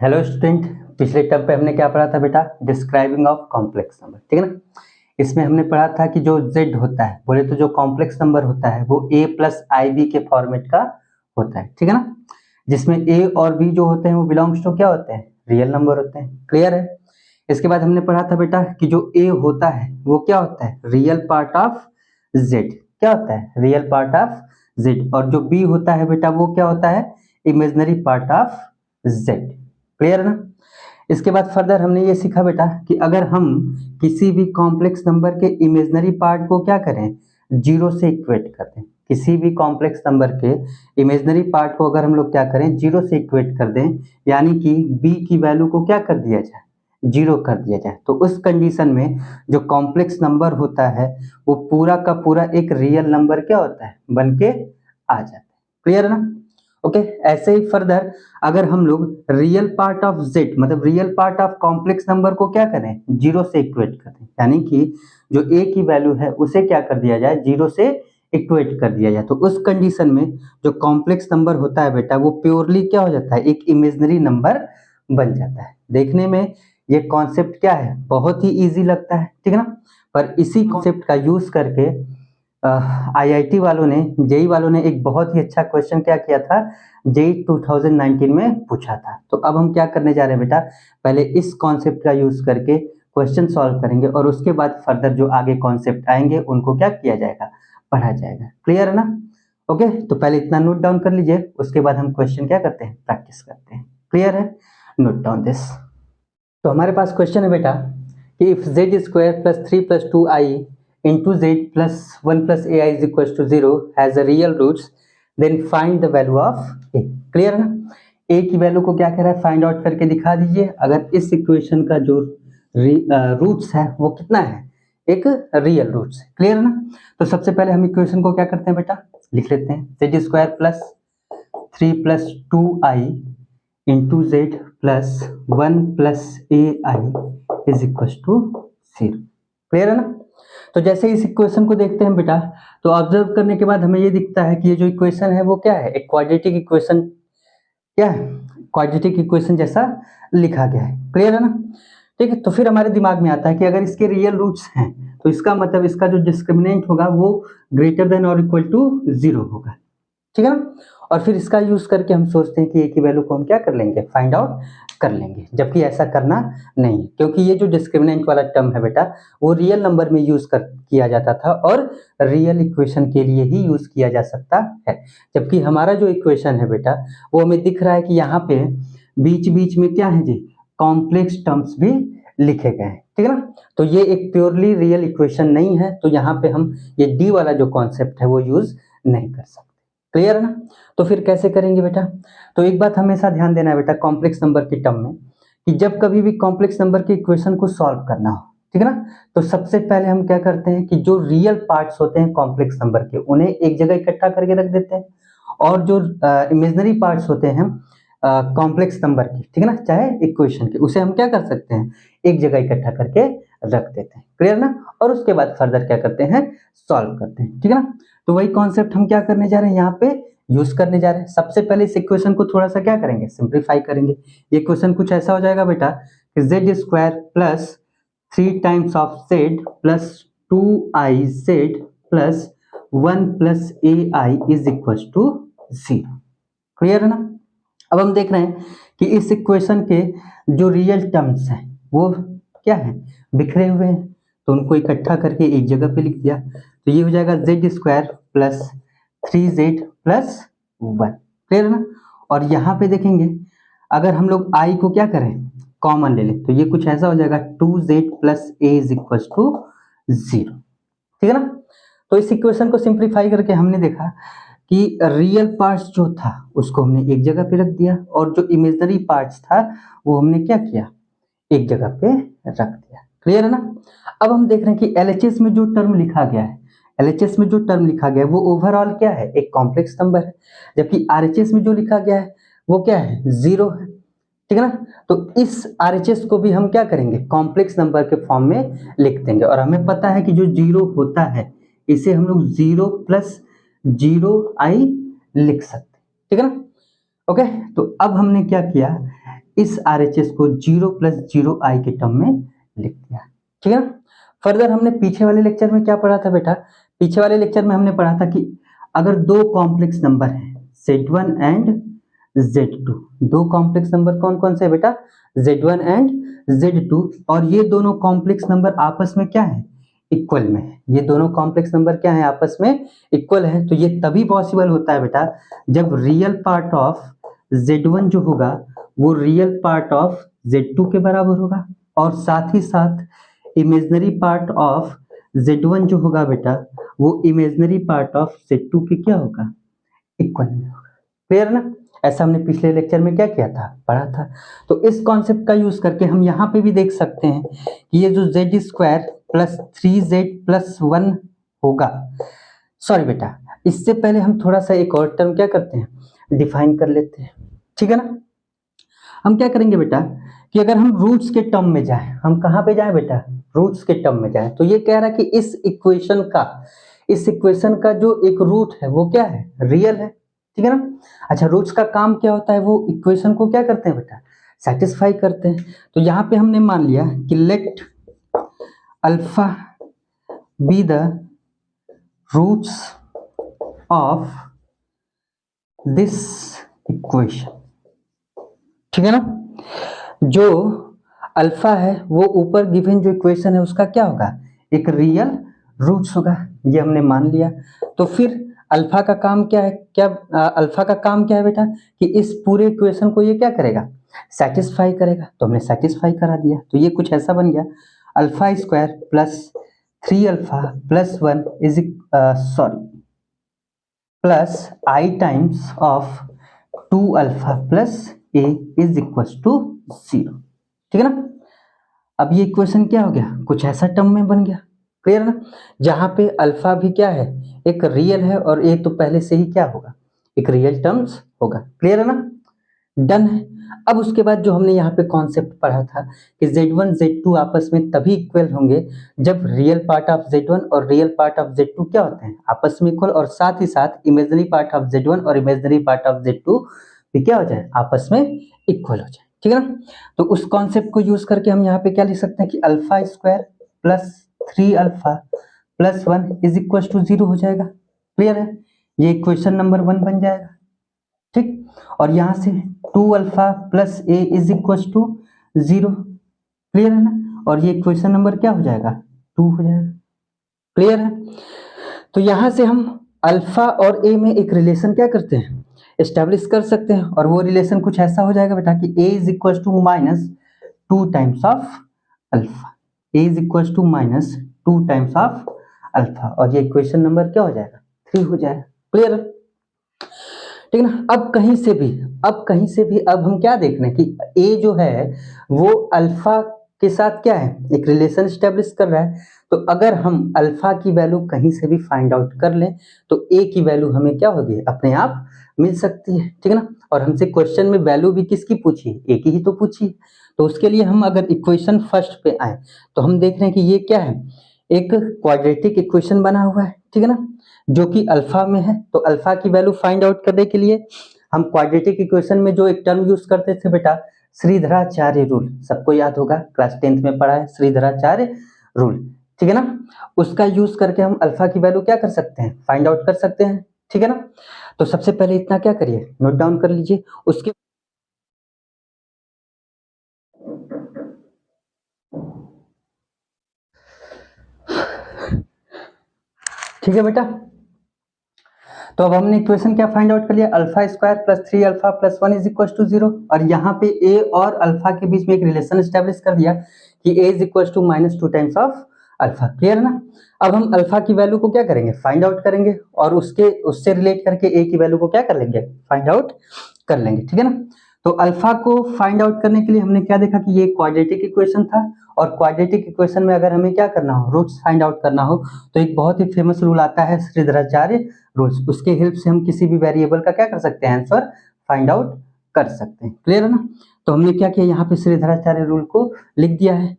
Hello student, पिछले term पे हमने क्या पढ़ा था बेटा? डिस्क्राइबिंग ऑफ कॉम्प्लेक्स नंबर, ठीक है ना। इसमें हमने पढ़ा था कि जो z होता है, बोले तो जो कॉम्प्लेक्स नंबर होता है वो a प्लस आई बी के फॉर्मेट का होता है, ठीक है ना। जिसमें a और b जो होते हैं वो बिलोंग्स टू क्या होते हैं? रियल नंबर होते हैं। क्लियर है? इसके बाद हमने पढ़ा था बेटा कि जो a होता है वो क्या होता है? Real part of z। क्या होता है? Real part of z। और जो b होता है बेटा वो क्या होता है? Imaginary part of z। Clear है ना। इसके बाद फर्दर हमने ये सीखा बेटा कि अगर हम किसी भी कॉम्प्लेक्स नंबर के इमेजिनरी पार्ट को क्या करें? जीरो से इक्वेट कर दें। किसी भी कॉम्प्लेक्स नंबर के इमेजिनरी पार्ट को अगर हम लोग क्या करें? जीरो से इक्वेट कर दें, यानी कि b की वैल्यू को क्या कर दिया जाए? जीरो कर दिया जाए, तो उस कंडीशन में जो कॉम्प्लेक्स नंबर होता है वो पूरा का पूरा एक रियल नंबर क्या होता है? बन के आ जाता है। क्लियर है ना। ओके, ऐसे ही फर्दर अगर हम लोग रियल पार्ट ऑफ z मतलब real part of complex number को क्या करें? जीरो से इक्वेट करें, यानी कि जो a की वैल्यू है उसे क्या कर दिया जाए? जीरो से इक्वेट कर दिया जाए, तो उस कंडीशन में जो कॉम्प्लेक्स नंबर होता है बेटा वो प्योरली क्या हो जाता है? एक इमेजिनरी नंबर बन जाता है। देखने में ये कॉन्सेप्ट क्या है? बहुत ही इजी लगता है, ठीक है ना। पर इसी कॉन्सेप्ट का यूज करके आईआईटी वालों ने, जेई वालों ने एक बहुत ही अच्छा क्वेश्चन क्या किया था? जेई 2019 में पूछा था। तो अब हम क्या करने जा रहे हैं बेटा? पहले इस कॉन्सेप्ट का यूज करके क्वेश्चन सॉल्व करेंगे और उसके बाद फर्दर जो आगे कॉन्सेप्ट आएंगे उनको क्या किया जाएगा? पढ़ा जाएगा। क्लियर है ना। ओके, तो पहले इतना नोट डाउन कर लीजिए, उसके बाद हम क्वेश्चन क्या करते हैं? प्रैक्टिस करते हैं। क्लियर है? Note down this. तो हमारे पास क्वेश्चन है बेटा कि if z square plus 3 plus 2i into Z plus 1 plus a i is equal to 0 has a real roots, then find the value of a. Clear है ना। ए की वैल्यू को क्या कह रहा है? फाइंड आउट करके दिखा दीजिए। अगर इस इक्वेशन का जो रूट्स है वो कितना है? एक रियल रूट्स है। क्लियर है ना। तो सबसे पहले हम इक्वेशन को क्या करते हैं बेटा? लिख लेते हैं z square plus 3 plus 2i into Z plus 1 plus a i is equal to 0। Clear है ना। तो जैसे इस इक्वेशन को देखते हैं बेटा, तो ऑब्जर्व करने के बाद हमें ये दिखता है कि ये जो इक्वेशन है वो क्या है? एक क्वाड्रेटिक इक्वेशन। क्या है? क्वाड्रेटिक इक्वेशन जैसा लिखा गया है। क्लियर है ना। ठीक है, तो फिर हमारे दिमाग में आता है कि अगर इसके रियल रूट्स हैं तो इसका मतलब इसका जो डिस्क्रिमिनेंट होगा वो ग्रेटर देन और इक्वल टू 0 होगा। ठीक है ना। और फिर इसका यूज करके हम सोचते हैं कि ए की वैल्यू को हम क्या कर लेंगे? फाइंड आउट कर लेंगे, जबकि ऐसा करना नहीं है, क्योंकि ये जो डिस्क्रिमिनेंट वाला टर्म है बेटा वो रियल नंबर में यूज कर किया जाता था और रियल इक्वेशन के लिए ही यूज किया जा सकता है। जबकि हमारा जो इक्वेशन है बेटा वो हमें दिख रहा है कि यहाँ पे बीच बीच में क्या है जी? कॉम्प्लेक्स टर्म्स भी लिखे गए हैं। ठीक है ना। तो ये एक प्योरली रियल इक्वेशन नहीं है, तो यहाँ पे हम ये डी वाला जो कॉन्सेप्ट है वो यूज नहीं कर सकते। क्लियर है ना। तो फिर कैसे करेंगे बेटा? तो एक बात हमेशा ध्यान देना है बेटा कॉम्प्लेक्स नंबर के टर्म में, कि जब कभी भी कॉम्प्लेक्स नंबर के इक्वेशन को सॉल्व करना हो, ठीक है ना, तो सबसे पहले हम क्या करते हैं कि जो रियल पार्ट्स होते हैं कॉम्प्लेक्स नंबर के उन्हें एक जगह इकट्ठा करके रख देते हैं, और जो इमेजिनरी पार्ट्स होते हैं कॉम्प्लेक्स नंबर के, ठीक है ना, चाहे इक्वेशन के, उसे हम क्या कर सकते हैं? एक जगह इकट्ठा करके रख देते हैं। क्लियर ना। और उसके बाद फर्दर क्या करते हैं? सॉल्व करते हैं। ठीक है ना। तो वही कॉन्सेप्ट हम क्या करने जा रहे हैं? यहाँ पे यूज करने जा रहे हैं। सबसे पहले इस इक्वेशन को थोड़ा सा क्या करेंगे? सिंप्लीफाई करेंगे। ये क्वेश्चन कुछ ऐसा हो जाएगा बेटा कि Z square plus 3 times of Z plus 2iz plus 1 plus a i is equal to 0। Clear है ना। अब हम देख रहे हैं कि इस इक्वेशन के जो रियल टर्म्स हैं वो क्या है? बिखरे हुए हैं, तो उनको इकट्ठा करके एक जगह पे लिख दिया। तो ये हो जाएगा Z square plus 3z plus 1। Clear है ना। और यहाँ पे देखेंगे अगर हम लोग i को क्या करें? कॉमन ले लें, तो ये कुछ ऐसा हो जाएगा 2z plus a is equal to 0। ठीक है ना। तो इस इक्वेशन को सिंप्लीफाई करके हमने देखा कि रियल पार्ट्स जो था उसको हमने एक जगह पे रख दिया, और जो इमेजिनरी पार्ट्स था वो हमने क्या किया? एक जगह पे रख दिया। क्लियर है ना। अब हम देख रहे हैं कि एलएचएस में जो टर्म लिखा गया है, एलएचएस में जो टर्म लिखा गया है वो ओवरऑल क्या है? एक कॉम्प्लेक्स नंबर है, जबकि आरएचएस में जो लिखा गया है वो क्या है? 0 है। ठीक है ना। तो इस आरएचएस को भी हम क्या करेंगे? कॉम्प्लेक्स नंबर के फॉर्म में लिख देंगे, और हमें पता है कि जो 0 होता है इसे हम लोग 0 प्लस 0i लिख सकते हैं। ठीक है ना। ओके, तो अब हमने क्या किया इस RHS को 0 + 0i के टर्म में लिख दिया, ठीक है ना। फर्दर हमने पीछे वाले लेक्चर में क्या पढ़ा था बेटा, पीछे वाले लेक्चर में हमने पढ़ा था कि अगर दो कॉम्प्लेक्स नंबर हैं Z1 एंड Z2, दो कॉम्प्लेक्स नंबर कौन कौन से है बेटा, Z1 एंड Z2, और ये दोनों कॉम्प्लेक्स नंबर आपस में क्या है, इक्वल में है। ये दोनों कॉम्प्लेक्स नंबर क्या है, आपस में इक्वल है। तो ये तभी पॉसिबल होता है बेटा जब रियल पार्ट ऑफ Z1 जो होगा वो रियल पार्ट ऑफ Z2 के बराबर होगा, और साथ ही साथ इमेजिनरी पार्ट ऑफ Z1 जो होगा बेटा वो इमेजिनरी पार्ट ऑफ Z2 के क्या होगा, इक्वल में होगा। क्लियर ना। ऐसा हमने पिछले लेक्चर में क्या किया था, पढ़ा था। तो इस कॉन्सेप्ट का यूज करके हम यहाँ पे भी देख सकते हैं कि ये जो Z² + 3Z + 1 होगा, सॉरी बेटा इससे पहले हम थोड़ा सा एक और टर्म क्या करते हैं, डिफाइन कर लेते हैं, ठीक है ना। हम क्या करेंगे बेटा कि अगर हम रूट्स के टर्म में जाएं, हम कहाँ पे जाएं बेटा, रूट्स के टर्म में जाएं, तो ये कह रहा है कि इस इक्वेशन का जो एक रूट है वो क्या है, रियल है, ठीक है ना। अच्छा, रूट्स का काम क्या होता है, वो इक्वेशन को क्या करते हैं बेटा, सेटिस्फाई करते हैं। तो यहाँ पे हमने मान लिया कि let alpha be the roots of this equation, ठीक है ना। जो अल्फा है वो ऊपर गिवन जो इक्वेशन है उसका क्या होगा, एक रियल रूट्स होगा, ये हमने मान लिया। तो फिर अल्फा का काम क्या है, अल्फा का काम क्या है बेटा कि इस पूरे इक्वेशन को ये क्या करेगा, सेटिस्फाई करेगा। तो हमने सेटिस्फाई करा दिया, तो ये कुछ ऐसा बन गया α² + 3α + 1 plus i times of 2α + a is equal to 0, ठीक है ना। अब ये इक्वेशन क्या हो गया, कुछ ऐसा टर्म में बन गया, क्लियर ना, जहां पे अल्फा भी क्या है, एक रियल है, और ए तो पहले से ही क्या होगा, एक रियल टर्म्स होगा, क्लियर है ना, डन है। अब उसके बाद जो हमने यहाँ पे कॉन्सेप्ट पढ़ा था कि Z1 Z2 आपस में तभी इक्वल होंगे जब रियल पार्ट ऑफ Z1 और रियल पार्ट ऑफ Z2 क्या होते हैं, आपस में इक्वल, और साथ ही साथ इमेजिनरी पार्ट ऑफ Z1 और इमेजिनरी पार्ट ऑफ Z2 भी क्या हो जाए, आपस में इक्वल हो जाए, ठीक है ना। तो उस कॉन्सेप्ट को यूज करके हम यहाँ पे क्या लिख सकते हैं कि α² + 3α + 1 इज इक्वल टू 0 हो जाएगा, क्लियर है, ये इक्वेशन नंबर 1 बन जाएगा, ठीक। और यहाँ से 2α + a is equal to 0, clear है ना, और ये इक्वेशन नंबर क्या हो जाएगा, 2 हो जाएगा, क्लियर है। तो यहाँ से हम अल्फा और a में एक रिलेशन क्या करते हैं, एस्टेब्लिश कर सकते हैं, और वो रिलेशन कुछ ऐसा हो जाएगा बेटा कि a is equal to -2 times of alpha, a is equal to -2 times of alpha, और ये इक्वेशन नंबर क्या हो जाएगा, 3 हो जाएगा, क्लियर है, ठीक है ना। अब कहीं से भी अब हम क्या देख रहे हैं कि a जो है वो अल्फा के साथ क्या है, एक रिलेशन एस्टेब्लिश कर रहा है। तो अगर हम अल्फा की वैल्यू कहीं से भी फाइंड आउट कर लें तो a की वैल्यू हमें क्या होगी, अपने आप मिल सकती है, ठीक है ना। और हमसे क्वेश्चन में वैल्यू भी किसकी पूछी है, a की ही तो पूछी। तो उसके लिए हम अगर इक्वेशन फर्स्ट पे आए तो हम देख रहे हैं कि ये क्या है, एक क्वाड्रेटिक इक्वेशन बना हुआ है, ठीक है ना, जो कि अल्फा में है। तो अल्फा की वैल्यू फाइंड आउट करने के लिए हम क्वाड्रेटिक इक्वेशन में जो एक टर्म यूज करते थे बेटा, श्रीधराचार्य रूल, सबको याद होगा, क्लास 10th में पढ़ा है श्रीधराचार्य रूल, ठीक है ना। उसका यूज करके हम अल्फा की वैल्यू क्या कर सकते हैं, फाइंड आउट कर सकते हैं, ठीक है ना। तो सबसे पहले इतना क्या करिए, नोट डाउन कर लीजिए, उसके ठीक है बेटा। तो अब हमने इक्वेशन क्या फाइंड आउट कर लिया, α² + 3α + 1 इज इक्वल टू 0, और यहाँ पे a और अल्फा के बीच में एक रिलेशन एस्टेब्लिश कर दिया कि a is equal to -2 times of alpha, clear है ना। अब हम अल्फा की वैल्यू को क्या करेंगे, फाइंड आउट करेंगे, और उससे रिलेट करके a की वैल्यू को क्या कर लेंगे, फाइंड आउट कर लेंगे, ठीक है ना। तो अल्फा को फाइंड आउट करने के लिए हमने क्या देखा कि ये क्वाड्रेटिक इक्वेशन था, और क्वाड्रेटिक इक्वेशन में अगर हमें क्या करना हो, रूट्स फाइंड आउट करना हो, तो एक बहुत ही फेमस रूल आता है श्रीधराचार्य रूल्स, उसके हेल्प से हम किसी भी वेरिएबल का क्या कर सकते हैं, आंसर फाइंड आउट कर सकते हैं, क्लियर है ना। तो हमने क्या किया, यहाँ पे श्रीधराचार्य रूल को लिख दिया है।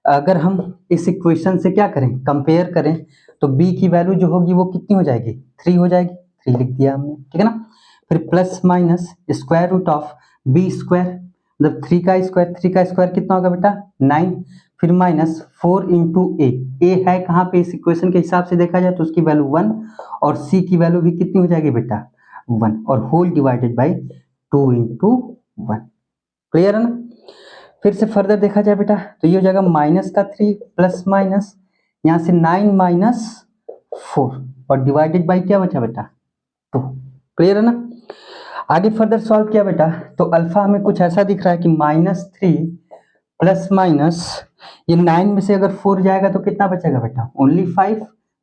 अगर हम इस इक्वेशन से क्या करें, कंपेयर करें, तो b की वैल्यू जो होगी वो कितनी हो जाएगी, 3 हो जाएगी, 3 लिख दिया हमने, ठीक है ना। फिर plus minus square root of b², मतलब 3 का स्क्वायर कितना होगा बेटा 9, फिर माइनस 4 इंटू ए है कहाँ पे इस इक्वेशन के हिसाब से देखा जाए तो उसकी वैल्यू 1 और सी की वैल्यू भी कितनी हो जाएगी बेटा 1 और whole divided by 2 into 1। Clear है ना। फिर से फर्दर देखा जाए बेटा तो ये हो जाएगा माइनस का 3 प्लस माइनस यहाँ से 9 माइनस 4 और डिवाइडेड बाई क्या बचा बेटा 2। क्लियर है ना। आगे फर्दर सॉल्व किया बेटा तो अल्फा हमें कुछ ऐसा दिख रहा है कि -3 प्लस माइनस ये 9 में से अगर 4 जाएगा तो कितना बचेगा बेटा ओनली 5,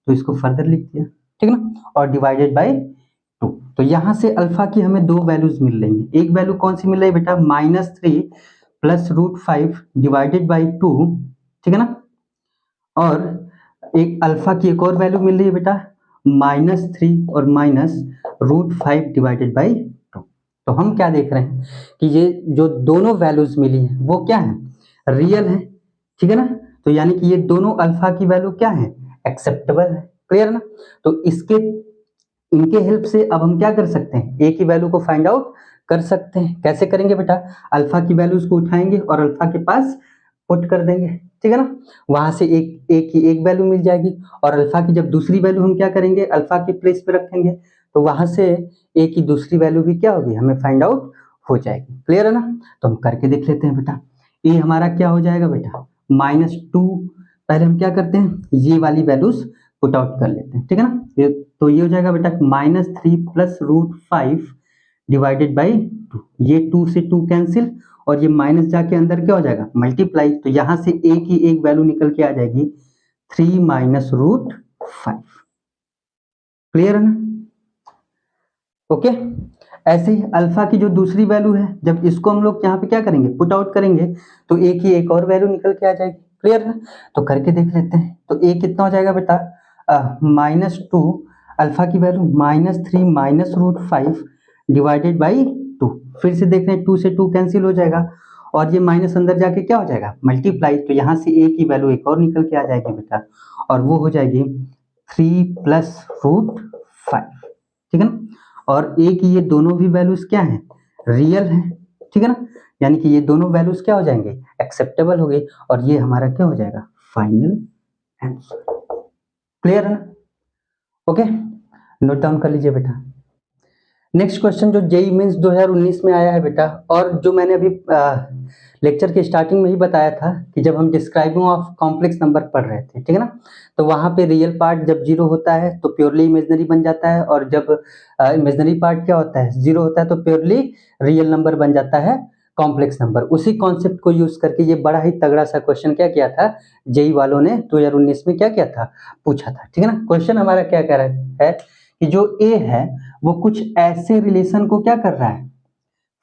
तो इसको फर्दर लिख दिया ठीक ना, और डिवाइडेड बाई 2। तो यहाँ से अल्फा की हमें दो वैल्यूज मिल रही हैं। एक वैल्यू कौन सी मिल रही है बेटा -3 प्लस √5 डिवाइडेड बाई 2 ठीक है ना, और एक अल्फा की एक और वैल्यू मिल रही है बेटा -3 और -√5 डिवाइडेड बाई 2। तो हम क्या देख रहे हैं कि ये जो दोनों वैल्यूज मिली हैं वो क्या है रियल है ठीक है ना। तो यानी कि ये दोनों अल्फा की वैल्यू क्या है एक्सेप्टेबल है। क्लियर है ना। तो इनके हेल्प से अब हम क्या कर सकते हैं ए की वैल्यू को फाइंड आउट कर सकते हैं। कैसे करेंगे बेटा अल्फा की वैल्यूज को उठाएंगे और अल्फा के पास पुट कर देंगे ठीक है ना, वहां से एक वैल्यू मिल जाएगी और अल्फा की जब दूसरी वैल्यू हम क्या करेंगे अल्फा के प्लेस पे रखेंगे तो वहां से ए की दूसरी वैल्यू भी क्या होगी हमें फाइंड आउट हो जाएगी। क्लियर है ना। तो हम करके देख लेते हैं बेटा ए हमारा क्या हो जाएगा बेटा -2, पहले हम क्या करते हैं ये वाली वैल्यूज पुट आउट कर लेते हैं ठीक है ना। तो ये हो जाएगा बेटा -3 प्लस √5 डिवाइडेड बाई 2, ये 2 से 2 कैंसिल और ये माइनस जाके अंदर क्या हो जाएगा मल्टीप्लाई, तो यहां से ए की एक वैल्यू निकल के आ जाएगी 3 माइनस √5। क्लियर है ना। ओके ऐसे ही अल्फा की जो दूसरी वैल्यू है जब इसको हम लोग यहाँ पे क्या करेंगे पुट आउट करेंगे तो ए की एक और वैल्यू निकल के आ जाएगी। क्लियर है ना। तो करके देख लेते हैं तो ए कितना हो जाएगा बेटा -2 अल्फा की वैल्यू -3 माइनस √5 डिवाइडेड बाई 2, फिर से देख रहे हैं 2 से 2 कैंसिल हो जाएगा और ये माइनस अंदर जाके क्या हो जाएगा मल्टीप्लाई, तो यहाँ से ए की वैल्यू एक और निकल के आ जाएगी बेटा और वो हो जाएगी 3 प्लस √5 ठीक है ना। और ए की ये दोनों भी वैल्यूज क्या हैं रियल हैं ठीक है ना, यानी कि ये दोनों वैल्यूज क्या हो जाएंगे एक्सेप्टेबल हो गए और ये हमारा क्या हो जाएगा फाइनल आंसर। क्लियर है ना। ओके नोट डाउन कर लीजिए बेटा। नेक्स्ट क्वेश्चन जो जेई मेंस 2019 में आया है बेटा और जो मैंने अभी लेक्चर के स्टार्टिंग में ही बताया था कि जब हम डिस्क्राइबिंग ऑफ कॉम्प्लेक्स नंबर पढ़ रहे थे ठीक है ना, तो वहां पे रियल पार्ट जब 0 होता है तो प्योरली इमेजिनरी बन जाता है और जब इमेजिनरी पार्ट क्या होता है 0 होता है तो प्योरली रियल नंबर बन जाता है कॉम्प्लेक्स नंबर। उसी कॉन्सेप्ट को यूज करके ये बड़ा ही तगड़ा सा क्वेश्चन क्या किया था जेई वालों ने 2019 में क्या किया था पूछा था ठीक है ना। क्वेश्चन हमारा क्या कह रहा है कि जो ए है वो कुछ ऐसे रिलेशन को क्या कर रहा है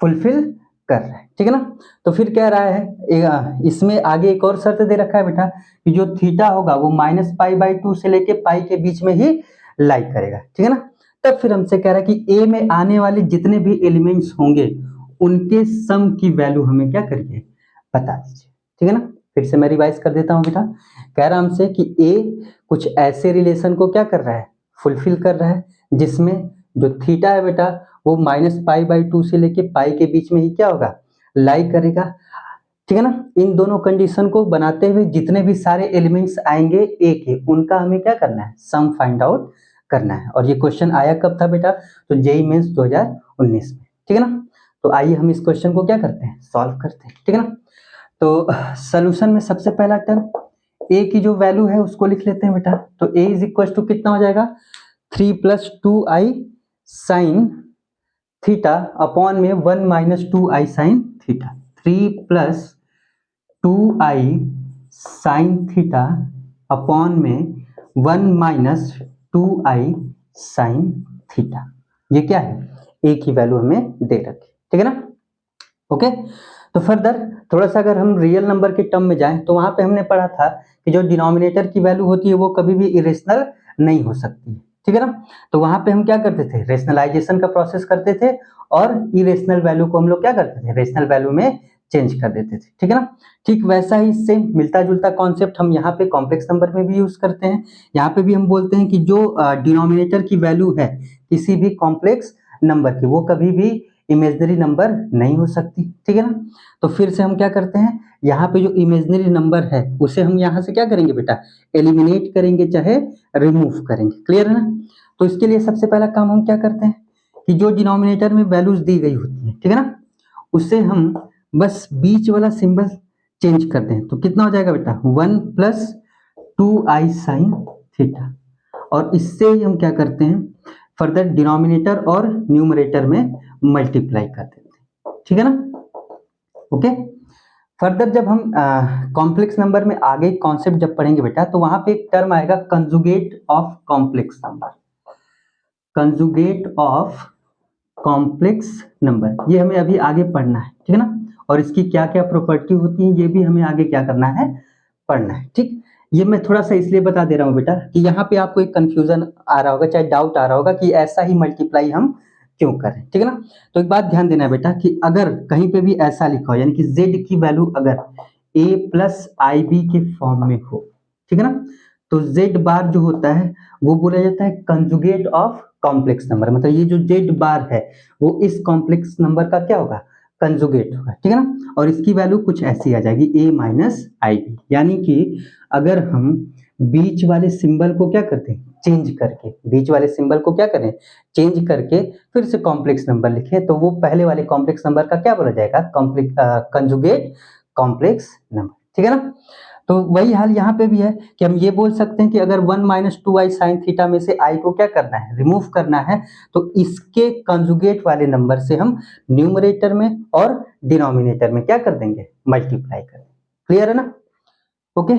फुलफिल कर रहा है ठीक है ना। तो फिर कह रहा है इसमें आगे एक और शर्त दे रखा है बेटा कि जो थीटा होगा वो -π/2 से लेके पाई के बीच में ही लाई करेगा ठीक है ना। तब फिर हमसे कह रहा है कि ए में आने वाले जितने भी एलिमेंट्स होंगे उनके सम की वैल्यू हमें क्या करिए बता दीजिए ठीक है ना। फिर से मैं रिवाइज कर देता हूं बेटा, कह रहा हमसे कि ए कुछ ऐसे रिलेशन को क्या कर रहा है फुलफिल कर रहा है जिसमें जो थीटा है बेटा वो -π/2 से लेके पाई के बीच में ही क्या होगा लाई करेगा ठीक है ना। इन दोनों कंडीशन को बनाते हुए जितने भी सारे एलिमेंट्स आएंगे ए के उनका हमें क्या करना है सम फाइंड आउट करना है। और ये क्वेश्चन आया कब था बेटा तो जेई मेंस 2019 में ठीक है ना। तो आइए हम इस क्वेश्चन को क्या करते हैं सॉल्व करते हैं ठीक है ना। तो सोल्यूशन में सबसे पहला टर्म ए की जो वैल्यू है उसको लिख लेते हैं बेटा। तो ए इज इक्वल टू कितना हो जाएगा 3 + 2i sin थीटा अपॉन में 1 - 2i sin theta, 3 + 2i sin theta upon में 1 - 2i sin थीटा। ये क्या है ए की वैल्यू हमें दे रखी ठीक है ना। ओके तो फर्दर थोड़ा सा अगर हम रियल नंबर के टर्म में जाएं तो वहां पे हमने पढ़ा था कि जो डिनोमिनेटर की वैल्यू होती है वो कभी भी इरेशनल नहीं हो सकती है ठीक है ना। तो वहां पे हम क्या करते थे रेशनलाइजेशन का प्रोसेस करते थे और इरेशनल वैल्यू को हम लोग क्या करते थे रेशनल वैल्यू में चेंज कर देते थे ठीक है ना। ठीक वैसा ही सेम मिलता जुलता कॉन्सेप्ट हम यहाँ पे कॉम्प्लेक्स नंबर में भी यूज करते हैं। यहाँ पे भी हम बोलते हैं कि जो डिनोमिनेटर की वैल्यू है किसी भी कॉम्प्लेक्स नंबर की वो कभी भी इमेजिनरी नंबर नहीं हो सकती, ठीक है ना। तो फिर से हम क्या करते हैं, यहाँ पे जो इमेजिनरी नंबर है उसे हम यहाँ से क्या करेंगे बेटा, एलिमिनेट करेंगे चाहे रिमूव करेंगे, क्लियर है ना। तो इसके लिए सबसे पहला काम हम क्या करते हैं कि जो डिनोमिनेटर में वैल्यूज दी गई होती है, ठीक है ना, उसे हम बस बीच वाला सिंबल चेंज करते हैं। तो कितना हो जाएगा बेटा, 1 प्लस 2i साइन थीटा, और इससे ही हम क्या करते हैं, फर्दर डिनोमिनेटर और न्यूमरेटर में मल्टीप्लाई कर देते हैं, ठीक है ना। ओके, फर्दर जब हम कॉम्प्लेक्स नंबर में आगे कॉन्सेप्ट जब पढ़ेंगे बेटा, तो वहां पे एक टर्म आएगा conjugate of complex number, conjugate of complex number, ये हमें अभी आगे पढ़ना है, ठीक है ना। और इसकी क्या क्या प्रॉपर्टी होती है ये भी हमें आगे क्या करना है, पढ़ना है, ठीक। ये मैं थोड़ा सा इसलिए बता दे रहा हूँ बेटा कि यहाँ पे आपको एक कंफ्यूजन आ रहा होगा, चाहे डाउट आ रहा होगा कि ऐसा ही मल्टीप्लाई हम क्यों करें, ठीक है ना। तो एक बात ध्यान देना बेटा कि अगर कहीं पे भी ऐसा लिखा हो, यानी कि z की वैल्यू अगर a प्लस आई बी के फॉर्म में हो, ठीक है ना, तो z बार जो होता है वो बोला जाता है कंजुगेट ऑफ कॉम्प्लेक्स नंबर, मतलब ये जो z बार है वो इस कॉम्प्लेक्स नंबर का क्या होगा, कंजुगेट होगा, ठीक है ना। और इसकी वैल्यू कुछ ऐसी आ जाएगी a माइनस आई बी, यानी कि अगर हम बीच वाले सिंबल को क्या करते हैं, चेंज करके, बीच वाले सिंबल को क्या करें, चेंज करके फिर से कॉम्प्लेक्स नंबर लिखे, तो वो पहले वाले कॉम्प्लेक्स नंबर का क्या बोला जाएगा, कंजुगेट कॉम्प्लेक्स नंबर, ठीक है ना। तो वही हाल यहाँ पे भी है कि हम ये बोल सकते हैं कि अगर 1 माइनस 2i साइन थीटा में से i को क्या करना है, रिमूव करना है, तो इसके कंजुगेट वाले नंबर से हम न्यूमरेटर में और डिनोमिनेटर में क्या कर देंगे, मल्टीप्लाई कर देंगे, क्लियर है ना। ओके,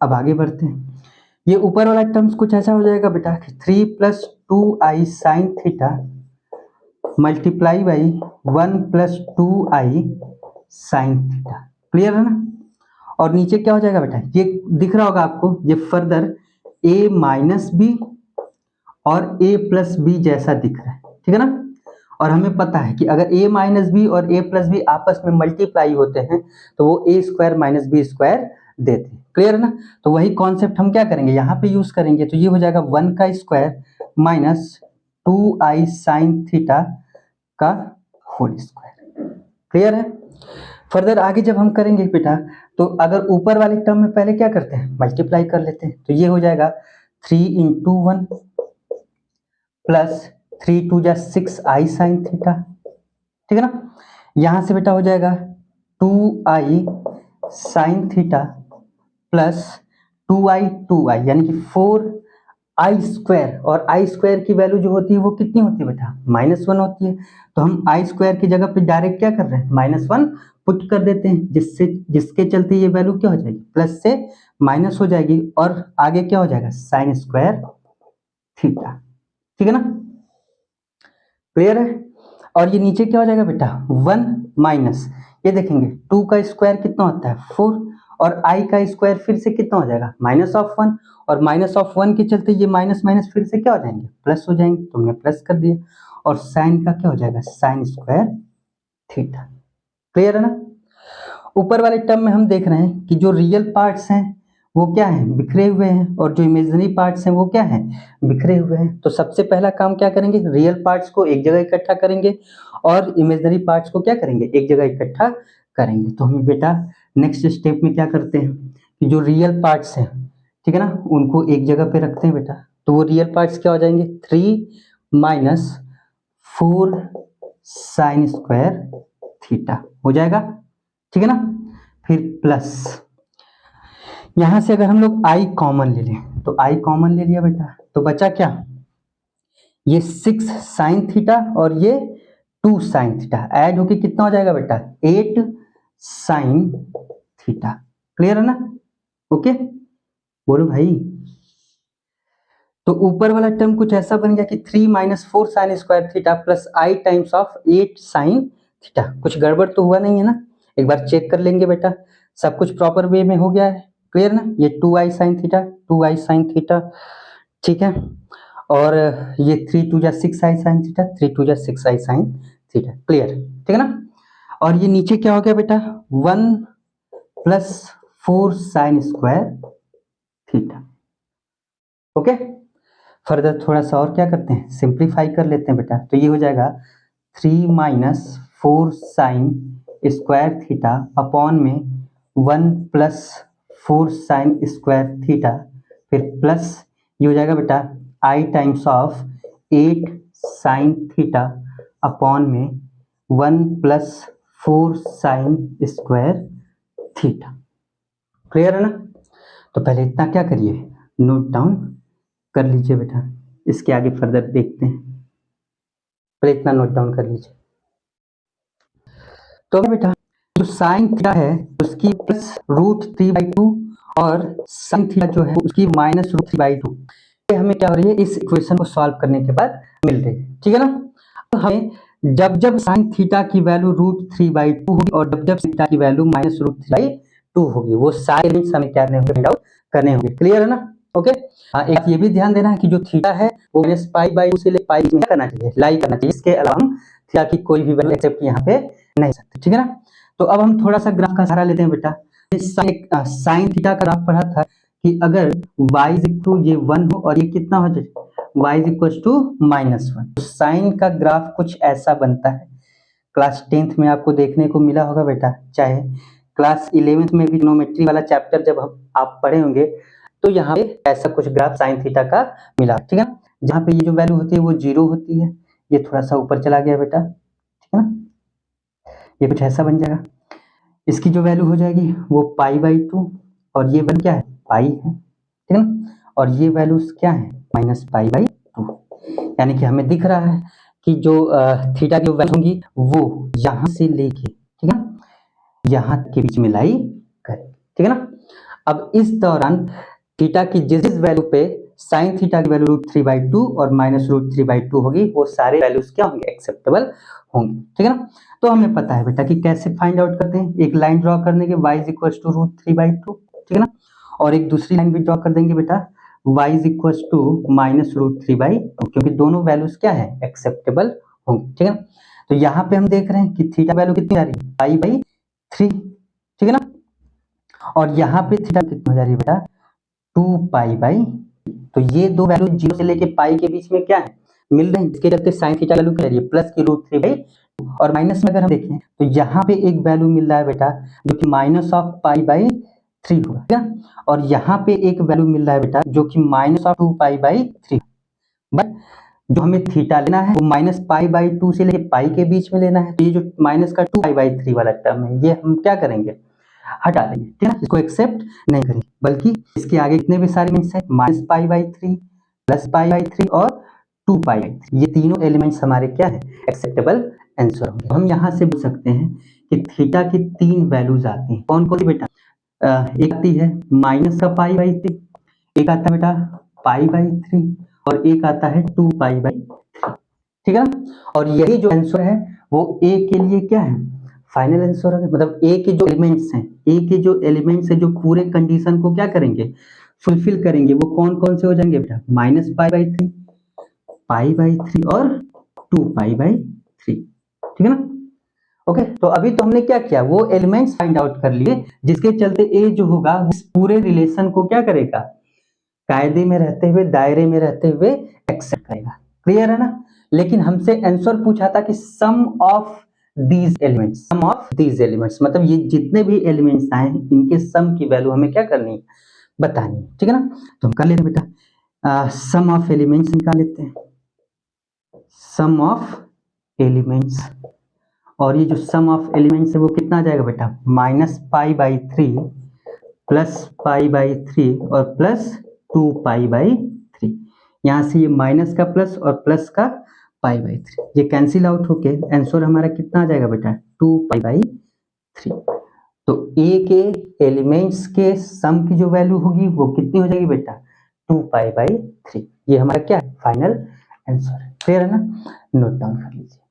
अब आगे बढ़ते हैं। ये ऊपर वाला टर्म्स कुछ ऐसा हो जाएगा बेटा, 3 plus 2i sine theta multiply by 1 plus 2i sine theta, clear है ना। और नीचे क्या हो जाएगा बेटा, ये दिख रहा होगा आपको, ये फर्दर a माइनस बी और a प्लस बी जैसा दिख रहा है, ठीक है ना। और हमें पता है कि अगर a माइनस बी और a प्लस बी आपस में मल्टीप्लाई होते हैं तो वो a square minus B square देते हैं, क्लियर है ना। तो वही कॉन्सेप्ट हम क्या करेंगे, यहाँ पे यूज करेंगे, तो ये हो जाएगा 1 का square minus 2i sine theta का होल स्क्वायर, क्लियर है। फर्दर आगे जब हम करेंगे बेटा, तो अगर ऊपर वाले टर्म में पहले क्या करते हैं, मल्टीप्लाई कर लेते हैं, तो ये हो जाएगा 3 इंटू 1 प्लस 3 टू जा 6i साइन थीटा, ठीक है ना। यहां से बेटा हो जाएगा 2i sine theta plus 2i यानी कि 4i स्क्वायर, और i स्क्वायर की वैल्यू जो होती है वो कितनी होती है बेटा, -1 होती है। तो हम i स्क्वायर की जगह पे डायरेक्ट क्या कर रहे हैं, -1 पुट कर देते हैं, जिसके चलते ये वैल्यू क्या हो जाएगी, प्लस से माइनस हो जाएगी, और आगे क्या हो जाएगा, साइन स्क्वायर थीटा, ठीक है ना, क्लियर है। और ये नीचे क्या हो जाएगा बेटा, 1 माइनस, ये देखेंगे 2 का स्क्वायर कितना होता है 4, और i का स्क्वायर फिर से कितना हो जाएगा, -1, और -1 के चलते ये माइनस माइनस फिर से क्या हो जाएंगे, प्लस हो जाएंगे, तो हमने प्लस कर दिया, और साइन का क्या हो जाएगा, साइन स्क्वायर थीटा, क्लियर है ना। ऊपर वाले टर्म में हम देख रहे हैं कि जो रियल पार्ट्स हैं वो क्या है, बिखरे हुए हैं, और जो इमेजिनरी पार्ट्स हैं वो क्या है, बिखरे हुए हैं। तो सबसे पहला काम क्या करेंगे, रियल पार्ट्स को एक जगह इकट्ठा करेंगे, और इमेजिनरी पार्ट्स को क्या करेंगे, एक जगह इकट्ठा करेंगे। तो हम बेटा नेक्स्ट स्टेप में क्या करते हैं कि जो रियल पार्ट्स हैं, ठीक है ना, उनको एक जगह पे रखते हैं बेटा। तो वो रियल पार्ट्स क्या हो जाएंगे, 3 माइनस 4 साइन स्क्वायर थीटा हो जाएगा, ठीक है ना। फिर प्लस, यहां से अगर हम लोग i कॉमन ले लें, तो i कॉमन ले लिया बेटा, तो बचा क्या, ये 6 साइन थीटा और ये 2 साइन थीटा ऐड होके कितना हो जाएगा बेटा, 8 साइन थीटा, क्लियर है ना। ओके, बोलो भाई। तो ऊपर वाला टर्म कुछ ऐसा बन गया कि 3 minus 4 sine square theta plus i times of 8 sine theta. कुछ गड़बड़ तो हुआ नहीं है ना, एक बार चेक कर लेंगे बेटा, सब कुछ प्रॉपर वे में हो गया है, क्लियर ना। ये 2i sine theta, 2i sine theta, ठीक है, और ये 3 टू जा 6i साइन थीटा, 3 टू जा 6i साइन थीटा, क्लियर, ठीक है ना। और ये नीचे क्या हो गया बेटा, 1 plus 4 sine square theta, okay. Further थोड़ा सा और क्या करते हैं, सिंप्लीफाई कर लेते हैं बेटा, तो ये हो जाएगा 3 minus 4 sine square theta upon में 1 प्लस 4 साइन स्क्वायर थीटा, फिर प्लस ये हो जाएगा बेटा I times of 8 sine theta upon में 1 plus 4 sine square theta. Clear है ना? तो पहले इतना क्या करिए, नोट डाउन कर लीजिए बेटा, इसके आगे फर्दर देखते हैं। पहले इतना नोट डाउन कर लीजिए। तो बेटा जो साइन थीटा है उसकी प्लस √3/2 और साइन थीटा जो है उसकी माइनस √3/2, ये हमें क्या हो रही है, इस इक्वेशन को सॉल्व करने के बाद मिल रही है। ठीक है ना? तो हमें जब जब साइन थीटा की वैल्यू √3/2 होगी और जब जब थीटा की वैल्यू माइनस √3/2 होगी, वो सारे एलिमेंट्स हमें क्या करने होंगे, फाइंड आउट करने होंगे। क्लियर है ना? ओके। हाँ, एक ये भी ध्यान देना है कि जो थीटा है वो -π/2 से ले पाई में करना चाहिए, लाई करना चाहिए। इसके अलावा हम थीटा की कोई भी वैल्यू एक्सेप्ट यहाँ पे नहीं सकते। ठीक है ना? तो अब हम थोड़ा सा ग्राफ का सहारा लेते हैं बेटा। साइन थीटा का ग्राफ पढ़ा था कि अगर y ये 1 हो और ये कितना हो जाए, y -1, तो साइन का ग्राफ कुछ ऐसा बनता है। क्लास 10th में आपको देखने को मिला होगा बेटा, चाहे क्लास 11th में भी ट्रिग्नोमेट्री वाला चैप्टर जब आप पढ़े होंगे तो यहाँ पे ऐसा कुछ ग्राफ साइन थीटा का मिला। ठीक है ना? जहाँ पे ये जो वैल्यू होती है वो 0 होती है, ये थोड़ा सा ऊपर चला गया बेटा। ठीक है ना? ये कुछ ऐसा बन जाएगा, इसकी जो वैल्यू हो जाएगी वो π/2 और ये बन क्या है, पाई है। ठीक है ना? और ये वैल्यूज क्या है, -π/2, यानी कि हमें दिख रहा है कि जो थीटा की वैल्यू होंगी वो यहाँ से लेके, ठीक है ना, यहाँ के बीच में लाई करें। ठीक है ना? अब इस दौरान थीटा की जिस वैल्यू पे साइन थीटा की वैल्यू √3/2 और -√3/2 होगी, वो सारे वैल्यूज क्या होंगे, एक्सेप्टेबल होंगे। ठीक है ना? तो हमें पता है बेटा कि कैसे फाइंड आउट करते हैं। एक लाइन ड्रॉ करने के y √3/2, ठीक है ना, और एक दूसरी लाइन भी ड्रॉ कर देंगे बेटा y -√3/2, क्योंकि दोनों वैल्यूज क्या है, एक्सेप्टेबल होंगे। ठीक है ना? तो यहाँ पे हम देख रहे हैं कि थीटा वैल्यू कितनी आ रही है, π/3। ठीक है ना? और यहाँ पे थीटा कितनी हो जा रही है बेटा, 2π/, तो ये दो वैल्यू 0 से लेके पाई के बीच में क्या है, मिल रहे हैं। इसके चलते साइन थीटा वैल्यू क्या है, प्लस की √3/2, और माइनस में अगर हम देखें तो यहाँ पे एक वैल्यू मिल रहा है बेटा जो कि -π/3 होगा, ठीक है? और यहाँ पे एक वैल्यू मिल रहा है बेटा जो कि -2π/3, बट जो हमें थीटा लेना है वो -π/2 से लेके पाई के बीच में लेना है। तो ये जो माइनस का 2π/3 वाला टर्म है, ये हम क्या करेंगे, हटा देंगे। ठीक है? इसको एक्सेप्ट नहीं करेंगे, बल्कि इसके आगे कितने भी सारे एलिमेंट्स हैं, -π/3, +π/3 और 2π/3, ये तीनों एलिमेंट्स हमारे क्या है, एक्सेप्टेबल आंसर होंगे। हम यहाँ से बोल सकते हैं कि थीटा की 3 वैल्यूज आती हैं। कौन कौन सी बेटा, एक आती है -π/3, एक आता है बेटा π/3 और एक आता है 2π/3। ठीक है ना? और यही जो आंसर है वो ए के लिए क्या है, फाइनल आंसर है। मतलब ए के जो एलिमेंट्स हैं, ए के जो एलिमेंट्स है जो पूरे कंडीशन को क्या करेंगे, फुलफिल करेंगे, वो कौन कौन से हो जाएंगे बेटा, -π/3, π/3 और 2π/3। ठीक है ना? ओके। तो अभी तो हमने क्या किया, वो एलिमेंट्स फाइंड आउट कर लिए, जिसके चलते ए जो होगा इस पूरे रिलेशन को क्या करेगा, कायदे में रहते हुए, दायरे में रहते हुए एक्सेप्ट करेगा। क्लियर है ना? लेकिन हमसे आंसर पूछा था कि sum of these elements, sum of these elements, मतलब ये जितने भी एलिमेंट्स आए हैं इनके सम की वैल्यू हमें क्या करनी है, बतानी है। ठीक है ना? तो हम कर लेते हैं बेटा, सम ऑफ एलिमेंट्स निकाल लेते हैं, सम ऑफ एलिमेंट्स, और ये जो सम ऑफ एलिमेंट्स है वो कितना आ जाएगा बेटा, -π/3 +π/3 और +2π/3। यहाँ से ये माइनस का प्लस और प्लस का π/3, ये कैंसिल आउट होके आंसर हमारा कितना आ जाएगा बेटा, 2π/3। तो ए के एलिमेंट्स के सम की जो वैल्यू होगी वो कितनी हो जाएगी बेटा, 2π/3। ये हमारा क्या है, फाइनल आंसर है। क्लियर है ना? नोट डाउन कर लीजिए।